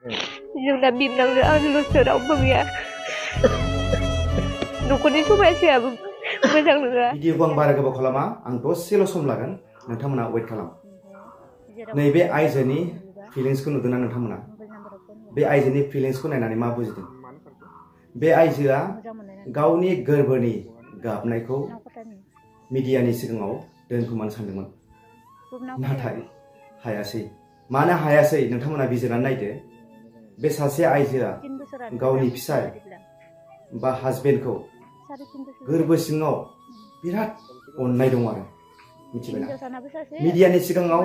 जोंना बिबनांजों आंजोंल'सो रावबो गैया न'खरनि समायसायाबो मोजां नङा। भिडिअखौ आं बारा गोबाव खालामा आं दसेल' सम लागोन नोंथांमोना वेट खालाम। नैबे आइजोनि फिलिंसखौ नुदोंना नोंथांमोना? बे आइजोनि फिलिंसखौ नायनानै मा बुजिदों? बे आइजोआ गावनि गोरबोनि गाबनायखौ मिडियानि सिगाङाव दोनखोमानो सानदोंमोन नाथाय हायासै। मानो हायासै नोंथांमोना बिजिरनानै नायदो। बे सासे आइजोआ गावनि फिसाय बा हाजबेन्डखौ गोरबो सिङाव बिराद अननाय दं आरो मिथिबायना? मिडियानि सिगाङाव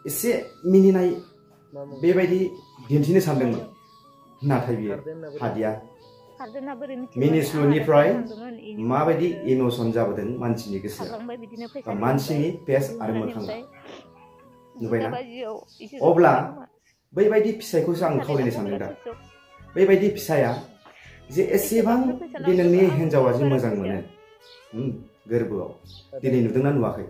एसे मिनिनाय बेबायदि दिन्थिनो सानदोंमोन नाथाय बियो हादिया। मिनिस्लुनिफ्राय माबायदि इमोसन जाबोदों मानसिनि गोसोआ बा मानसिनि फेस आरो मोखाङा नुबायना? अब्ला बैबायदि फिसायखौसो आं खावलायनो सानदों दा। बैबायदि फिसाया जे एसेबां दि नोंनि हिन्जावा जे मोजां मोनो गोरबोआव दिनै नुदोंना नुवाखै?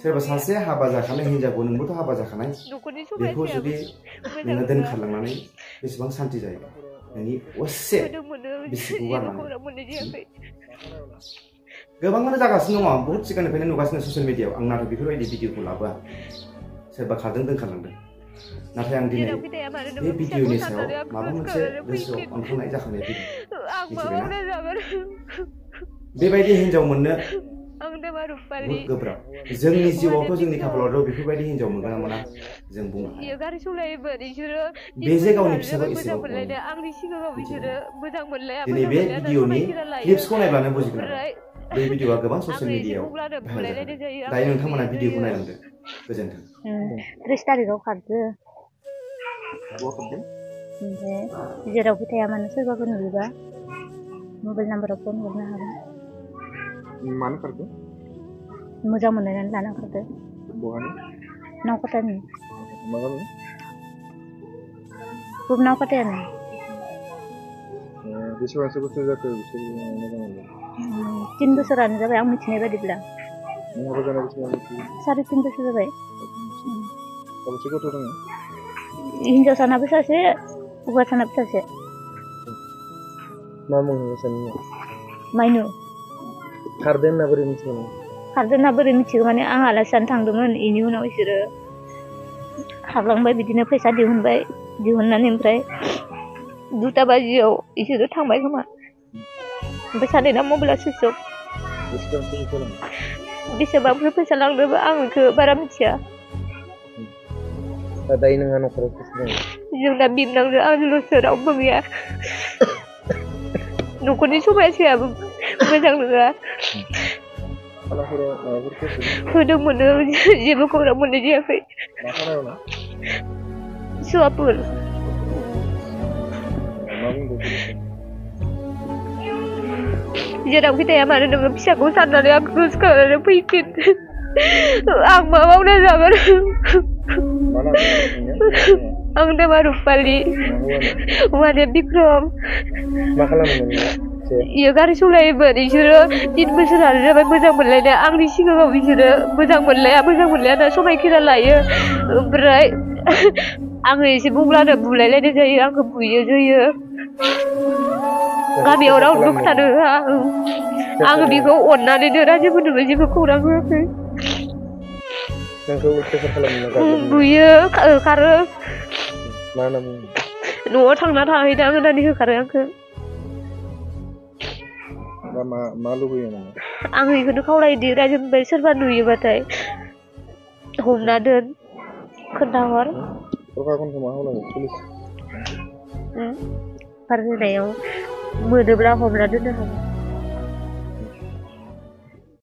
सोरबा सासे हाबा जाखानाय हिन्जावखौ नोंबोथ' हाबा जाखानाय बेखौ जुदि नोङो दोनखारलांनानै बेसेबां सान्थि जायो नोंनि असे बिसिखौ गारनानै। गोबाङानो जागासिनो दङ बहुत सिगांनिफ्रायनो नुगासिनो ससियेल मिडियायाव। आं नाथाय बेफोरबायदि भिडिअखौ लाबोआ। सोरबा खारदों दोनखारलांदों नाथाय आं दिनै बे भिडिअनि सायाव माबा मोनसे गोसोआव अनखांनाय जाखांनाय फैदों मिथिबायना? बेबायदि हिन्जाव मोननो बहुत गोब्राब। जोंनि जिउआवथ' जोंनि खाफालावथ' बेफोरबायदि हिन्जाव मोनगोन ना मोना जों बुंनो हाया। बे जे गावनि फिसाखौ एसेबां अनो मिथिबायना? दिनै बे भिडिअनि क्लिप्सखौ नायब्लानो बुजिगोन आरो बे भिडिअआ गोबां ससियेल मिडियायाव भाइरेल जादों। दायो नोंथांमोना भिडिअखौ नायलांदो। गोजोन्थों। 30 तारिखाव खारदो ओमफ्राय जेरावबो थाया मानो सोरबाफोर नुयोबा मबाइल नाम्बाराव फन हरनो हागोन। मानो खारदो? मोजां मोननानै लाना खारदो। बहानि? नावकाटानि। मा गामि? नावकाटायानो। बेसेबांसो बोसोर जाखो बिसोर मोजां मोनदों? 3 बोसोरानो जाबाय आं मिथिनाय बादिब्ला। नों हाबा जानाय बेसेबां बोसोर? 3.5 बोसोर जाबाय। साबेसे गथ' दङ? हिनजावसानाबो सासे हौवासानाबो सासे। मा मुं सासेनिया? माइनु। खारदों होनना बोरै मिथिगौ? खारदों होनना बोरै मिथिगौ माने आं आलासि जानो थांदोंमोन बेनि उनाव बिसोरो हाबलांबाय बिदिनो फैसा दिहुनबाय दिहुननानै ओमफ्राय 2टा बाजियाव बिसोरो थांबाय खोमा। ओमफ्राय सानैना मबाइला सुइस अफ। बेसेबांफोर फैसा लांदोंबो आं बेखौ बारा मिथिया। दायो नोंहा न'खराव सोर दङ? जोंना बिबनांजों आंजोंल'सो रावबो गैया। न'खरनि समायसायाबो मोजां नङा। होदोंमोन जेबो खौरां मोननाय जायाखै। सुवापुर। जेरावखि थाया मानो नोङो फिसाखौ साननानै आंखौ गोसोखांनानै फैफिन। आं मा मावना जागोन? आं नामा रुपालि हौवानिया बिक्रम। मा खालामोमोन? इयो गारि सालायोमोन। बिसोरो 3 बोसोरानो जाबाय मोजां मोनलायनाय। आंनि सिगाङाव बिसोरो मोजां मोनलाया होनना समायखेरा लायो। ओमफ्राय आङो एसे बुंब्लानो बुलायलायनाय जायो आंखौ बुयो जोयो। गामियाव रावबो खोथानो होआ। आङो बेखौ अननानैनो रायजोफोरनोबो जेबो खौरां होआखै। बुयो होखारो। न'आव थांना थाहैदां होननानै होखारो आंखौ। मा लुबैयो नोङो? आं बेखौनो खावलायोदि रायजोनिफ्राय सोरबा नुयोबाथाय हमना दोन खोन्थाहर। प्रखाखनखौ मा खावलायो? पुलिस होनायाव मोनोब्ला हमना दोननो हागोन।